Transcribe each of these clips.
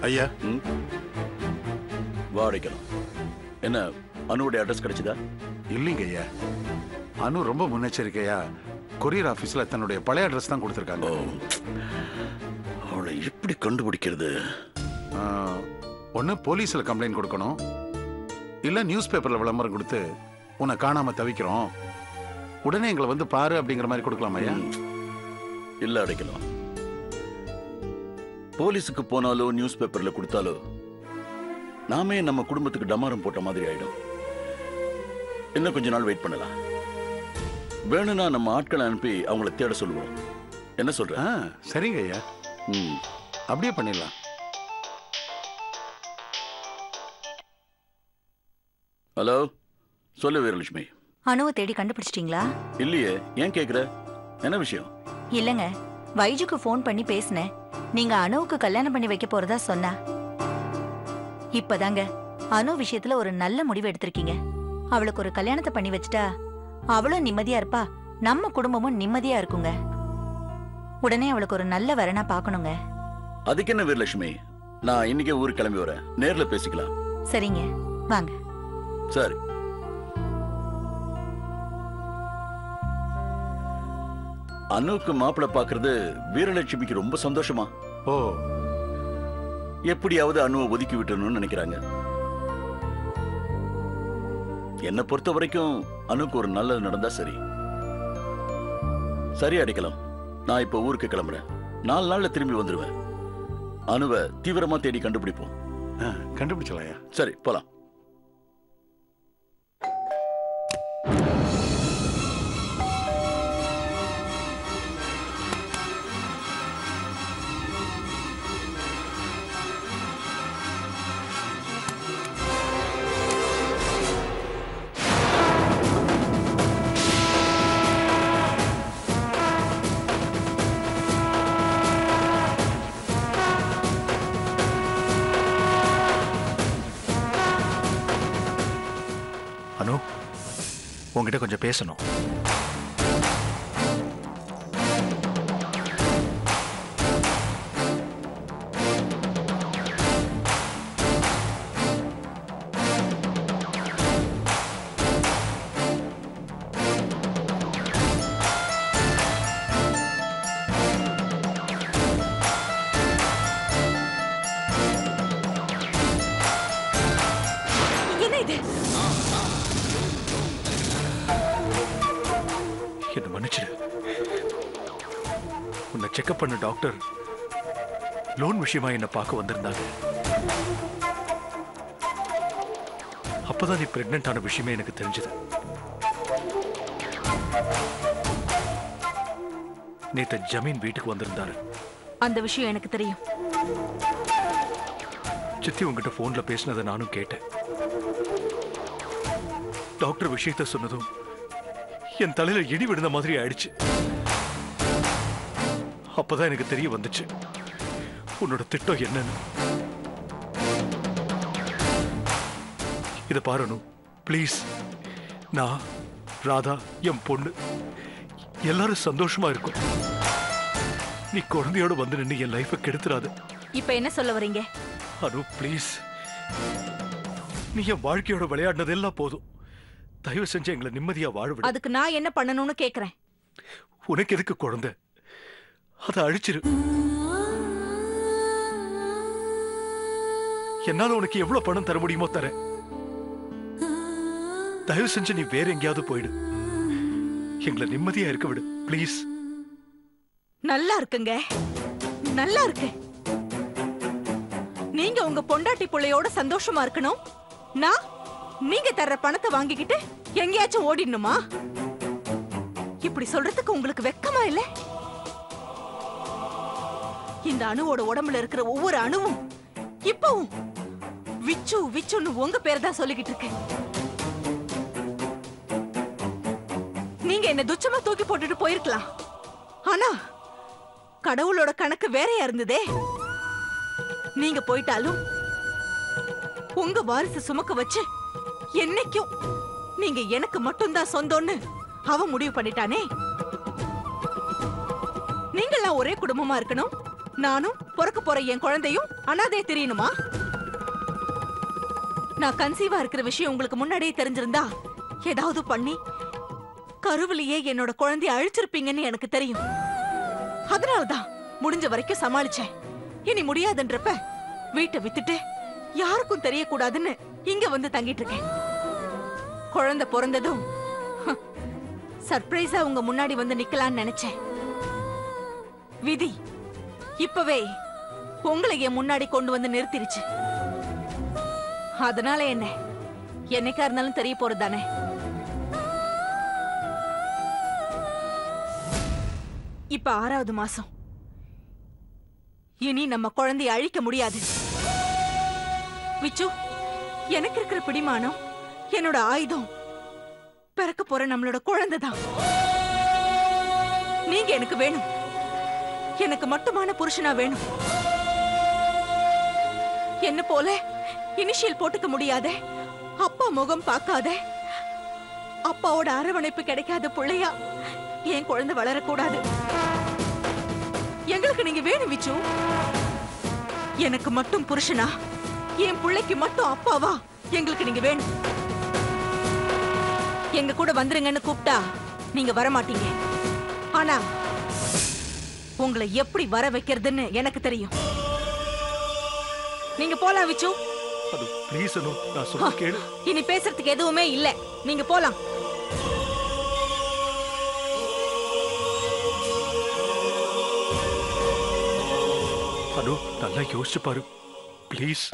ஐயா. வாடிக்கலாம். என்ன அனுடைய அட்ரஸ் கிடைச்சதா? இல்லைங்க ஐயா. அனு ரொம்ப முன்னெச்சரிக்கையா கொரியர் ஆபீஸ்ல தன்னுடைய பழைய அட்ரஸ் தான் கொடுத்திருக்காங்க. அவளை எப்படி கண்டுபிடிக்கிறது? ஒன்னு போலீஸ்ல கம்ப்ளைண்ட் கொடுக்கணும், இல்ல நியூஸ் பேப்பர்ல விளம்பரம் கொடுத்து உன்னை காணாம தவிக்கிறோம், உடனே எங்களை வந்து பாரு அப்படிங்கிற மாதிரி கொடுக்கலாம் ஐயா. இல்ல அடைக்கலாம். போலீஸுக்கு போனாலோ நியூஸ் பேப்பர்ல கொடுத்தாலோ நாமே நம்ம குடும்பத்துக்கு டமாரம் போட்ட மாதிரி ஆயிடும். இன்னும் கொஞ்ச நாள் வெயிட் பண்ணலாம். வேணும்னா நம்ம ஆட்களை அனுப்பி அவங்களை தேட சொல்லுவோம். என்ன சொல்ற? சரிங்க ஐயா. அப்படியே பண்ணிடலாம். ஹலோ, சொல்லு வீரலட்சுமி. அனுவை தேடி கண்டுபிடிச்சிட்டீங்களா? இல்லையே, ஏன் கேக்குற? என்ன விஷயம்? இல்லங்க, வைஜுக்கு போன் பண்ணி பேசினேன். நீங்க அனுவுக்கு கல்யாணம் பண்ணி வைக்க போறதா சொன்னா. இப்பதாங்க அனு விஷயத்துல ஒரு நல்ல முடிவு எடுத்திருக்கீங்க. அவளுக்கு ஒரு கல்யாணத்தை பண்ணி வச்சுட்டா அவளும் நிம்மதியா இருப்பா, நம்ம குடும்பமும் நிம்மதியா இருக்குங்க. உடனே அவளுக்கு ஒரு நல்ல வரனா பாக்கணுங்க. அதுக்கு என்ன வீரலட்சுமி, நான் இன்னைக்கே ஊருக்கு கிளம்பி வரேன், நேர்ல பேசிக்கலாம். சரிங்க, வாங்க. சரி. அனுக்கு மாப்பிள்ள பாக்குறது வீரலட்சுமிக்கு ரொம்ப சந்தோஷமா? ஓ, எப்படியாவது அனுவை ஒதுக்கி விட்டணும்னு நினைக்கிறாங்க. என்னை பொறுத்த வரைக்கும் அனுக்கு ஒரு நல்லது நடந்தா சரி. சரி அடிக்கலாம். நான் இப்ப ஊருக்கு கிளம்புறேன். 4 நாள்ல திரும்பி வந்துருவேன். அனுவை தீவிரமா தேடி கண்டுபிடிப்போம். கண்டுபிடிச்சலாயா? சரி, போலாம். அனு, உங்ககிட்ட கொஞ்சம் பேசணும். என்ன மன்னிச்சிடு. உன்னை செக்அப் பண்ண டாக்டர் லோன் விஷயமா என்ன பார்க்க வந்திருந்தாங்க. அப்பதான் நீ பிரெக்னன்ட் ஆன விஷயமே எனக்கு தெரிஞ்சது. நேத்து ஜமீன் வீட்டுக்கு வந்திருந்தாரு. அந்த விஷயம் எனக்கு தெரியும். சித்தி உங்ககிட்ட போன்ல பேசினதை நானும் கேட்டேன். டாக்டர் விஷயத்த சொன்னதும் என் தலையில இடி விழுந்த மாதிரி ஆயிடுச்சு. அப்பதான் எனக்கு தெரிய வந்துச்சு உன்னோட திட்டம் என்னன்னு. இத பாரு ப்ளீஸ். நான், ராதா, என் பொண்ணு எல்லாரும் சந்தோஷமா இருக்கும். நீ குழந்தையோட வந்து நின்று என் லைஃபை கெடுத்துறாது. இப்ப என்ன சொல்ல வரீங்க? அனு ப்ளீஸ், நீ என் வாழ்க்கையோட விளையாடினதெல்லாம் போதும். தயவு செஞ்சு எங்களை நிம்மதியா வாழ விடு. அதுக்கு நான் என்ன பண்ணணும்னு கேக்குறேன். உனக்கு எதுக்கு குழந்தை? அதை அழிச்சிரு. என்னால உனக்கு எவ்வளவு பணம் தர முடியுமோ தரேன். தயவு செஞ்சு நீ வேற எங்கேயாவது போயிடு. எங்களை நிம்மதியா இருக்க விடு ப்ளீஸ். நல்லா இருக்குங்க, நல்லா இருக்கு. நீங்க உங்க பொண்டாட்டி பிள்ளையோட சந்தோஷமா இருக்கணும். நான் நீங்க தர்ற பணத்தை வாங்கிக்கிட்டு எங்கேயாச்சும் ஓடிடணுமா? இப்படி சொல்றதுக்கு உங்களுக்கு வெக்கமா இல்ல? இந்த அணுவோட உடம்புல இருக்கிற ஒவ்வொரு அணுவும் இப்பவும் விச்சு விச்சுன்னு உங்க பேர் தான் சொல்லிக்கிட்டு இருக்கு. நீங்க என்ன துச்சமா தூக்கி போட்டுட்டு போயிருக்கலாம். ஆனா கடவுளோட கணக்கு வேறையா இருந்ததே. நீங்க போயிட்டாலும் உங்க வாரிசு சுமக்க வச்சு என்னைக்கும் நீங்க எனக்கு மட்டும்தான் சொந்தம்னு அவன் முடிவு பண்ணிட்டானே. நீங்கெல்லாம் ஒரே குடும்பமா இருக்கணும், நானும் பிறக்க போற என் குழந்தையும் அனாதை தெரியணுமா? நான் கன்சீவா இருக்கிற விஷயம் உங்களுக்கு முன்னாடியே தெரிஞ்சிருந்தா ஏதாவது பண்ணி கருவிலேயே என்னோட குழந்தைய அழிச்சிருப்பீங்கன்னு எனக்கு தெரியும். அதனாலதான் முடிஞ்ச வரைக்கும் சமாளிச்சேன். இனி முடியாதுன்றப்ப வீட்டை வித்துட்டு யாருக்கும் தெரியக்கூடாதுன்னு இங்க வந்து தங்கிட்டு இருக்கேன். குழந்தை பிறந்ததும் சர்ப்ரைஸா உங்க முன்னாடி வந்து நிக்கலாம்னு நினைச்சேன். விதி இப்பவே உங்களை என் முன்னாடி கொண்டு வந்து நிறுத்திருச்சு. அதனால என்ன, என்னைக்கா இருந்தாலும் தெரிய போறதுதானே. இப்ப 6வது மாசம். இனி நம்ம குழந்தையை அழிக்க முடியாது. விச்சு, எனக்கு இருக்கிற பிடிமானம், என்னோட ஆயுதம் பிறக்க போற நம்மளோட குழந்தைதான். நீங்க எனக்கு வேணும். எனக்கு மட்டுமான புருஷனா வேணும். என்ன போல இனிஷியல் போட்டுக்க முடியாத, அப்பா முகம் பார்க்காத, அப்பாவோட அரவணைப்பு கிடைக்காத பிள்ளையா என் குழந்தை வளரக்கூடாது. எங்களுக்கு நீங்க வேணும் விச்சு. எனக்கு மட்டும் புருஷனா, என் பிள்ளைக்கு மட்டும் அப்பாவா எங்களுக்கு நீங்க வேணும். எங்க கூட வந்துருங்கன்னு கூப்பிட்டா நீங்க வரமாட்டீங்க. ஆனா உங்களை எப்படி வர வைக்கிறதுன்னு எனக்கு தெரியும். நீங்க போலாம் விச்சு. அது ப்ளீஸ் அனு, நான் சொல்ல கேளு. இனி பேசுறதுக்கு எதுவுமே இல்ல. நீங்க போலாம். அனு, நல்லா யோசிச்சு பாரு ப்ளீஸ்.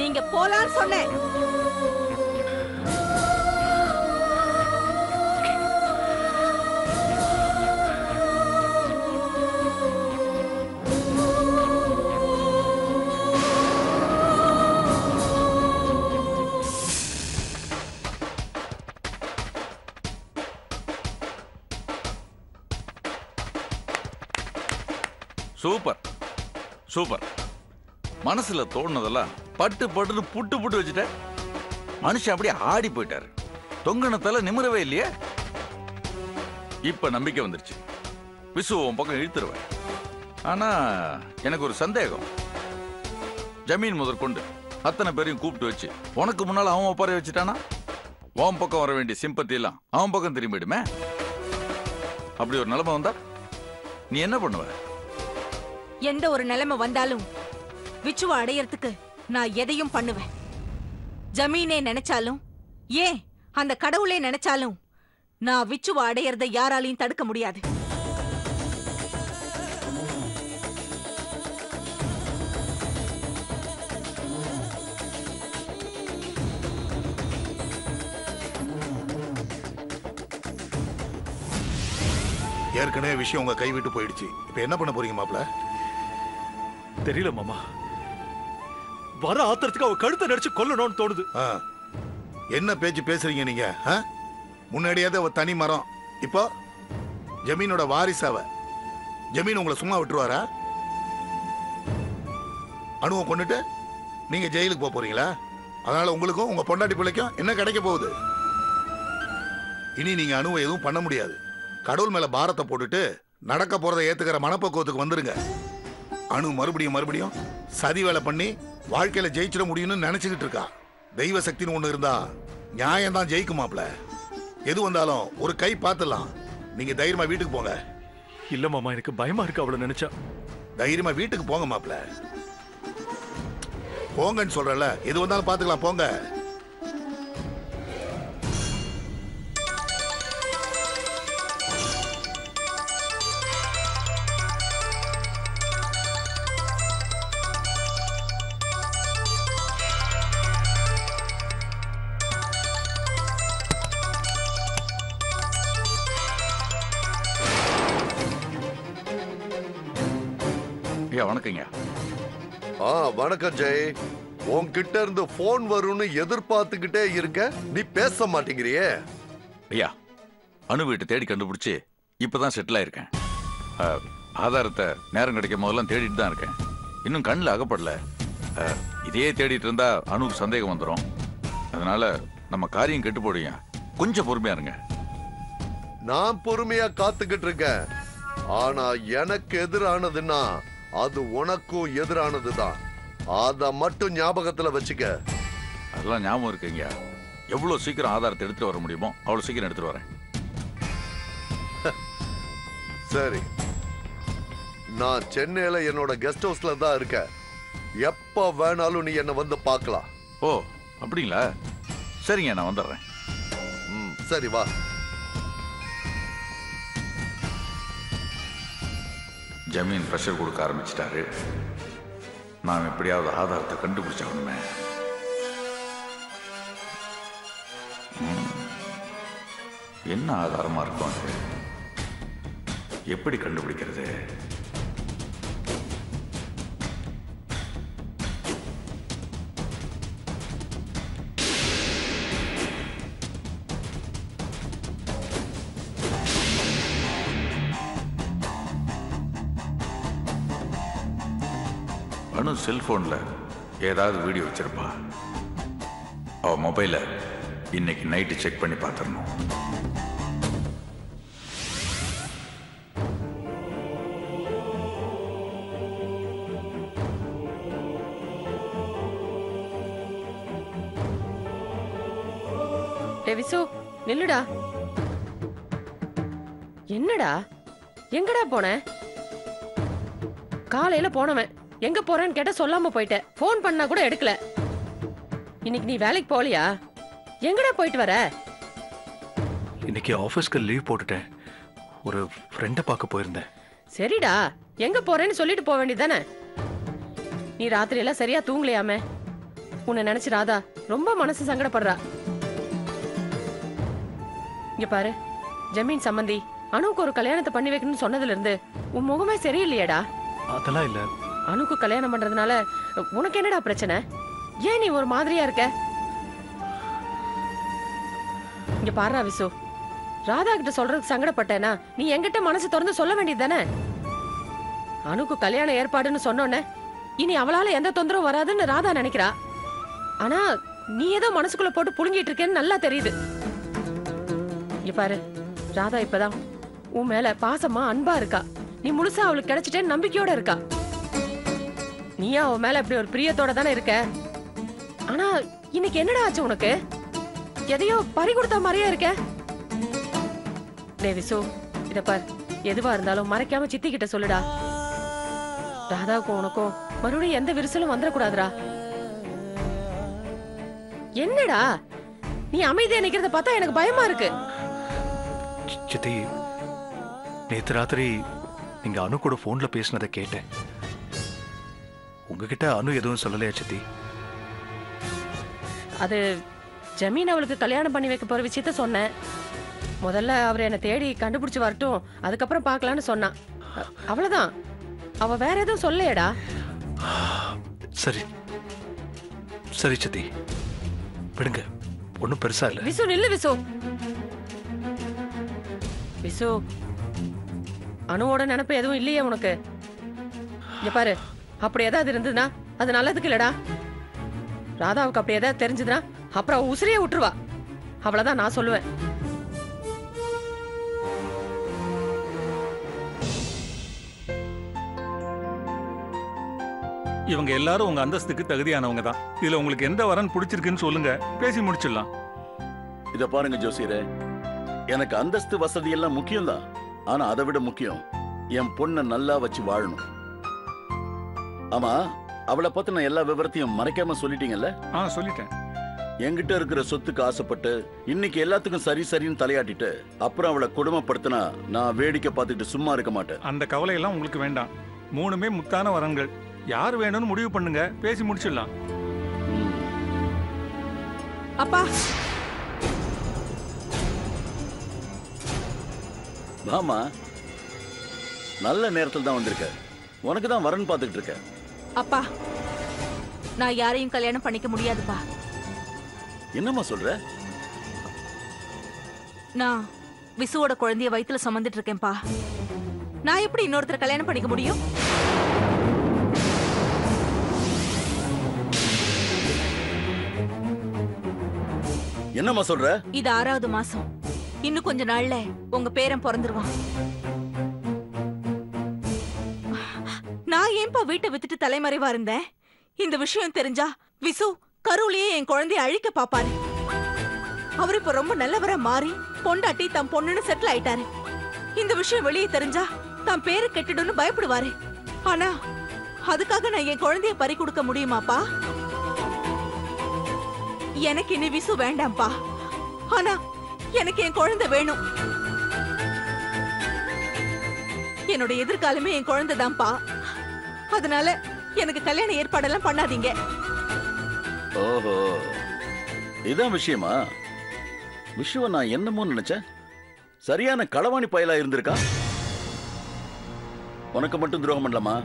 நீங்க போலான்னு சொன்னேன். Super super. மனசுல தோணுனதெல்லாம் பட்டு பட்டுன்னு புட்டு புட்டு வச்சுட்ட. மனுஷன் அப்படியே ஆடி போயிட்டாரு. தொங்கணத்தால நிமிரவே இல்லையே. இப்ப நம்பிக்கை வந்துருச்சு. விசு உன் பக்கம் இழுத்துருவேன். ஆனா எனக்கு ஒரு சந்தேகம். ஜமீன் முதற்கொண்டு அத்தனை பேரையும் கூப்பிட்டு வச்சு உனக்கு முன்னால அவன் ஒப்பார வச்சுட்டானா, உன் பக்கம் வர வேண்டிய சிம்பத்தி எல்லாம் அவன் பக்கம் திரும்பிடுமே. அப்படி ஒரு நிலைமை வந்தா நீ என்ன பண்ணுவ? எந்த ஒரு நிலைமை வந்தாலும் விச்சுவை அடையறதுக்கு நான் எதையும் பண்ணுவேன். ஜமீனே நினைச்சாலும், ஏன் அந்த கடவுளே நினைச்சாலும் நான் விச்சுவை அடையறதை யாராலையும் தடுக்க முடியாது. ஏற்கனவே விஷயம் உங்க கை விட்டு போயிடுச்சு. இப்ப என்ன பண்ண போறீங்க மாப்ள? தெரியல மாமா. வர ஆத்திரத்துக்கு அவ கழுத்தை நடிச்சு கொல்லணும்னு தோணுது. என்ன பேச்சு பேசுறீங்க நீங்க? முன்னாடியாவது அவ தனி மரம், இப்போ ஜமீனோட வாரிசு அவ. ஜமீன் உங்களை சும்மா விட்டுருவாரா? அணுவை கொண்டுட்டு நீங்க ஜெயிலுக்கு போக போறீங்களா? அதனால உங்களுக்கும் உங்க பொண்டாட்டி பிள்ளைக்கும் என்ன கிடைக்க போகுது? இனி நீங்க அணுவை எதுவும் பண்ண முடியாது. கடவுள் மேல பாரத்தை போட்டுட்டு நடக்க போறதை ஏத்துக்கிற மனப்பக்குவத்துக்கு வந்துருங்க. அணு மறுபடியும் சதி வேலை பண்ணி வாழ்க்கையில ஜெயிச்சிட முடியும்னு நினைச்சுக்கிட்டு இருக்கா. தெய்வ சக்தின்னு ஒண்ணு இருந்தா நியாயம் தான் ஜெயிக்குமாப்ல. எது வந்தாலும் ஒரு கை பார்த்துடலாம். நீங்க தைரியமா வீட்டுக்கு போங்க. இல்ல மாமா, எனக்கு பயமா இருக்கு அவளை நினைச்சா. தைரியமா வீட்டுக்கு போங்க மாப்ள. போங்கன்னு சொல்றல, எது வந்தாலும் பாத்துக்கலாம், போங்க. வணக்கங்க. வணக்கம் ஜெய். உன்கிட்ட இருந்து போன் வரும்னு எதிர்பார்த்துக்கிட்டே இருக்க, நீ பேச மாட்டேங்கிறியே. ஐயா, அணு வீட்டை தேடி கண்டுபிடிச்சு இப்பதான் செட்டில் ஆயிருக்கேன். ஆதாரத்தை நேரம் கிடைக்கும் போதெல்லாம் தேடிட்டு தான் இருக்கேன். இன்னும் கண்ணில் அகப்படல. இதே தேடிட்டு இருந்தா அணுக்கு சந்தேகம் வந்துடும். அதனால நம்ம காரியம் கெட்டு போடுங்க. கொஞ்சம் பொறுமையா இருங்க. நான் பொறுமையா காத்துக்கிட்டு இருக்கேன். ஆனா எனக்கு எதிரானதுன்னா அது உனக்கும் எதிரானதுதான். அத மட்டும் ஞாபகத்துல வச்சுக்க. அதெல்லாம் ஞாபகம் இருக்குங்க. எவ்வளவு சீக்கிரம் ஆதாரத்தை எடுத்துட்டு வர முடியுமோ அவ்வளவு சீக்கிரம் எடுத்துட்டு வரேன். சரி, நான் சென்னையில என்னோட கெஸ்ட் ஹவுஸ்ல தான் இருக்கேன். எப்ப வேணாலும் நீ என்ன வந்து பார்க்கலாம். ஓ அப்படிங்களா? சரிங்க, நான் வந்துடுறேன். சரி வா. ஜமீன் ப்ரெஷர் கொடுக்க ஆரம்பிச்சிட்டாரு. நான் எப்படியாவது ஆதாரத்தை கண்டுபிடிச்சாகணுமே. என்ன ஆதாரமா இருக்கும் அது? எப்படி கண்டுபிடிக்கிறது? அனு செல்போன்ல ஏதாவது வீடியோ வச்சிருப்பா. அவ மொபைல இன்னைக்கு நைட்டு செக் பண்ணி பார்த்துடணும். விசு நில்லுடா. என்னடா எங்கடா போன? காலையில போனவன் எங்க போறேன்னு கேட்ட சொல்லாம போயிட்ட. போன் பண்ணா கூட எடுக்கல. இன்னைக்கு நீ வேலைக்கு போகலையா? எங்கடா போயிட்டு வர? இன்னைக்கு ஆபீஸ்க்கு லீவ் போட்டுட்டேன். ஒரு ஃப்ரெண்டை பார்க்க போயிருந்தேன். சரிடா, எங்க போறேன்னு சொல்லிட்டு போக வேண்டியதானே? நீ ராத்திரி எல்லாம் சரியா தூங்கலையாமே. உன்னை நினைச்சு ராதா ரொம்ப மனசு சங்கடப்படுறா. இங்க பாரு, ஜமீன் சம்பந்தி அனுக்கு ஒரு கல்யாணத்தை பண்ணி வைக்கணும்னு சொன்னதுல இருந்து உன் முகமே சரியில்லையடா. அதெல்லாம் இல்ல. அனுக்கு கல்யாணம் பண்றதுனால உனக்கு என்னடா பிரச்சனை? ஏன் நீ ஒரு மாதிரியா இருக்க? இங்க பாருடா விசு, ராதா கிட்ட சொல்றதுக்கு சங்கடப்பட்டேனா நீ என்கிட்ட மனசு திறந்து சொல்ல வேண்டியது தானே? அனுக்கு கல்யாண ஏற்பாடுன்னு சொன்னோன்னே இனி அவளால எந்த தொந்தரவும் வராதுன்னு ராதா நினைக்கிறா. ஆனா நீ ஏதோ மனசுக்குள்ள போட்டு புழுங்கிட்டு இருக்கேன்னு நல்லா தெரியுது. இங்க பாரு, ராதா இப்பதான் உன் மேல பாசமா அன்பா இருக்கா. நீ முழுசா அவளுக்கு கிடைச்சிட்டேன்னு நம்பிக்கையோட இருக்கா. நீயா அவன் மேல இப்படி ஒரு பிரியத்தோட தானே இருக்க. ஆனா இன்னைக்கு என்னடா ஆச்சு உனக்கு? எதையோ பறி கொடுத்த மாதிரியா இருக்க. டேய் விசு, இத பார், எதுவா இருந்தாலும் மறைக்காம சித்தி கிட்ட சொல்லுடா. ராதாவுக்கும் உனக்கும் மறுபடியும் எந்த விரிசலும் வந்துடக்கூடாதுடா. என்னடா நீ அமைதியா நிக்கிறத பார்த்தா எனக்கு பயமா இருக்கு. சித்தி, நேத்து ராத்திரி நீங்க அனு கூட போன்ல பேசினதை கேட்டேன். உங்ககிட்ட அனு எதுவும் சொல்லலையா சித்தி? அது ஜமீன் அவளுக்கு கல்யாணம் பண்ணி வைக்க போற விஷயத்த சொன்னேன். முதல்ல அவர் என்னை தேடி கண்டுபிடிச்சு வரட்டும், அதுக்கப்புறம் பார்க்கலான்னு சொன்னான். அவ்வளவுதான். அவ வேற எதுவும் சொல்லையடா. சரி சரி சித்தி, விடுங்க, ஒன்னும் பெருசா இல்ல. விசு நில்லு விசு. விசு, அனுவோட நினைப்பு எதுவும் இல்லையே உனக்கு? இங்க பாரு, அப்படி ஏதாவது இருந்ததுன்னா அது நல்லதுக்கு இல்லடா. ராதாவுக்கு அப்படி ஏதாவது தெரிஞ்சதுன்னா அப்புறம் அவ உசிரியே விட்டுருவா. அவ்வளவுதான் நான் சொல்லுவேன். இவங்க எல்லாரும் உங்க அந்தஸ்துக்கு தகுதியானவங்க தான். இதுல உங்களுக்கு எந்த வரன் பிடிச்சிருக்குன்னு சொல்லுங்க, பேசி முடிச்சிடலாம். இத பாருங்க ஜோசியரே, எனக்கு அந்தஸ்து வசதி எல்லாம் முக்கியம்தான். ஆனா அதை விட முக்கியம் என் பொண்ணை நல்லா வச்சு வாழணும். ஆமா, அவளை பத்தின எல்லா விவரத்தையும் மறைக்காம சொல்லிட்டீங்கல்ல? சொல்லிட்டேன். என்கிட்ட இருக்கிற சொத்துக்கு ஆசைப்பட்டு இன்னைக்கு எல்லாத்துக்கும் சரி சரின்னு தலையாட்டிட்டு அப்புறம் அவளை கொடுமைப்படுத்தினா நான் வேடிக்கை பார்த்துட்டு சும்மா இருக்க மாட்டேன். அந்த கவலை எல்லாம் உங்களுக்கு வேண்டாம். மூணுமே முத்தான வரன்கள். யார் வேணும்னு முடிவு பண்ணுங்க, பேசி முடிச்சிடலாம். அப்பா, ஆமா, நல்ல நேரத்தில் தான் வந்திருக்க. உனக்கு தான் வரன் பார்த்துட்டு இருக்க. அப்பா, நான் யாரையும் கல்யாணம் பண்ணிக்க முடியாதுப்பா. என்னம்மா சொல்ற? நான் விசுவோட குழந்தைய வயித்துல சுமந்துட்டு இருக்கேன்ப்பா. நான் எப்படி இன்னொருத்தர் கல்யாணம் பண்ணிக்க முடியும்? என்னம்மா சொல்ற? இது 6வது மாசம். இன்னும் கொஞ்ச நாள்ல உங்க பேரன் பிறந்துருவான். நான் ஏன்பா வீட்டை வித்துட்டு தலைமறைவா இருந்தேன்? இந்த விஷயம் தெரிஞ்சா விசு கருவிலேயே என் குழந்தைய அழிக்க பாப்பாரு. அவர் இப்ப ரொம்ப நல்லவரா மாறி பொண்டாட்டி தம் பொண்ணுன்னு செட்டில் ஆயிட்டாரு. இந்த விஷயம் வெளியே தெரிஞ்சா தம் பேரு கெட்டுடுன்னு பயப்படுவாரு. ஆனா அதுக்காக நான் என் குழந்தைய பறி கொடுக்க முடியுமாப்பா? எனக்கு இனி விசு வேண்டாம்ப்பா. ஆனா எனக்கு என் குழந்தை வேணும். என்னோட எதிர்காலமே என் குழந்தை தான்ப்பா. அதனால எனக்கு கல்யாண ஏற்பாடெல்லாம் பண்ணாதீங்க. ஓஹோ, இதான் விஷயமா? விஷுவ நான் என்னமோ நினைச்சேன். சரியான களவாணி பயலா இருந்திருக்கா. உனக்கு மட்டும் துரோகம் பண்ணலாமா?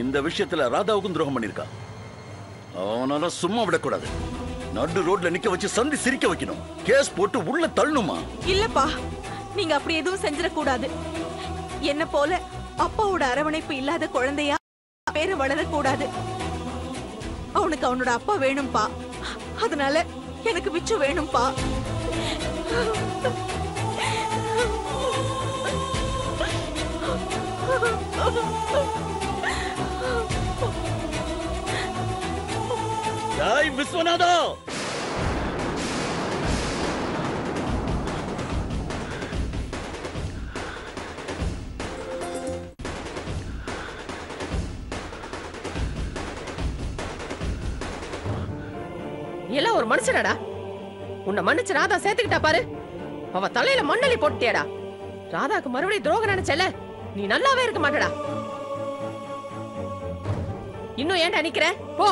இந்த விஷயத்துல ராதாவுக்கும் துரோகம் பண்ணிருக்கா. அவனால சும்மா விடக்கூடாது. நடு ரோட்ல நிக்க வச்சு சந்தி சிரிக்க வைக்கணும். கேஸ் போட்டு உள்ள தள்ளணுமா? இல்லப்பா, நீங்க அப்படி எதுவும் செஞ்சிடக்கூடாது. என்ன போல அப்பாவோட அரவணைப்பு இல்லாத குழந்தையா பேரு வளரக்கூடாது. அவனுக்கு அவனோட அப்பா வேணும்பா. அதனால எனக்கு விச்சு வேணும்பா. ஜெய் விஸ்வநாதா! எல்லாம் ஒரு மனுஷனடா. உன்னை மன்னிச்சு ராதா சேர்த்துக்கிட்டா பாரு. அவ தலையில மண்ணலி போட்டியடா. ராதாக்கு மறுபடியும் துரோகம் நினைச்சல, நீ நல்லாவே இருக்க மாட்டடா. இன்னும் ஏன்டா நிக்கிற? போ.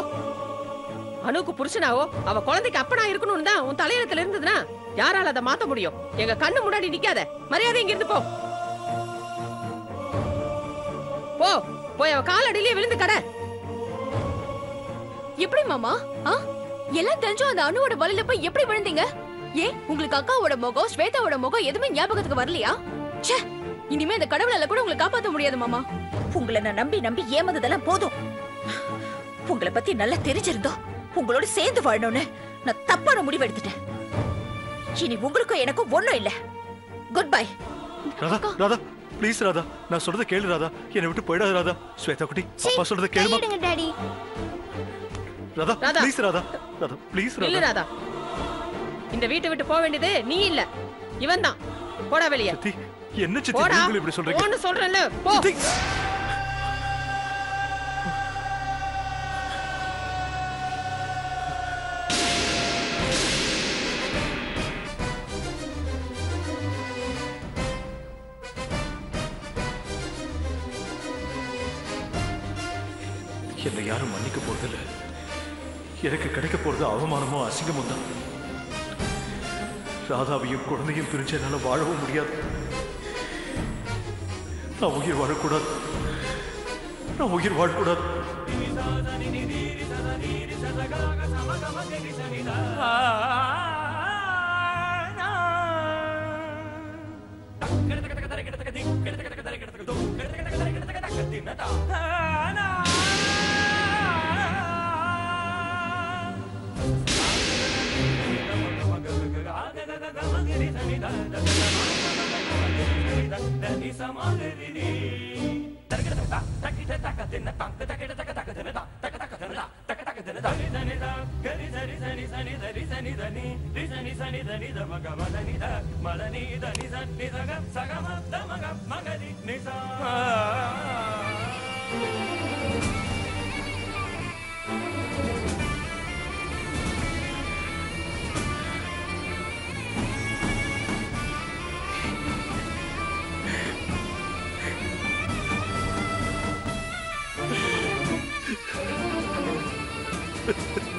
அனுக்கு புருஷனாவோ அவ குழந்தைக்கு அப்பனா இருக்கணும்னு தான் உன் தலையெழுத்துல இருந்ததுன்னா யாரால அதை மாத்த முடியும்? எங்க கண்ணு முன்னாடி நிக்காத. மரியாதை இங்க இருந்து போ. போ போய் அவ காலடியிலே விழுந்து கடை. எப்படி மாமா? எல்லாம் தெரிஞ்சும் அந்த அனுவோட வழியில போய் எப்படி விழுந்தீங்க? ஏன் உங்களுக்கு அக்காவோட முகம் ஸ்வேதாவோட முகம் எதுவுமே ஞாபகத்துக்கு வரலையா? ச்சே, இனிமே இந்த கடவுளால கூட உங்களை காப்பாத்த முடியாது மாமா. உங்களை நான் நம்பி ஏமாந்ததெல்லாம் போதும். உங்களை பத்தி நல்லா தெரிஞ்சிருந்தோம் உங்களோட சேர்ந்து வாழணும்னு நான் தப்பான முடிவு எடுத்துட்டேன். இனி உங்களுக்கும் எனக்கும் ஒண்ணும் இல்ல. Good bye. Radha, Radha please Radha, நான் சொல்றத கேளு ராதா. என்னை விட்டு போயிடாத ராதா. ஸ்வேதா குட்டி, அப்பா சொல்றத கேளுமா? Daddy. Radha please Radha. Radha please Radha. இல்ல ராதா, இந்த வீட்டை விட்டு போக வேண்டியது நீ இல்ல, இவன் தான். போடா வெளியே. சித்தி, என்ன சித்தி நீங்க இப்படி சொல்றீங்க? போன்னு சொல்றேன்ல, போ. என்னை யாரும் மன்னிக்க போறதில்ல. எனக்கு கிடைக்க போறது அவமானமோ அசிங்கமும் தான். ராதாவையும் குழந்தையும் பிரிஞ்ச என்னால வாழவும் முடியாது. நான் உயிர் வாழக்கூடாது. நான் உயிர் வாழக்கூடாது. Ha ha ha.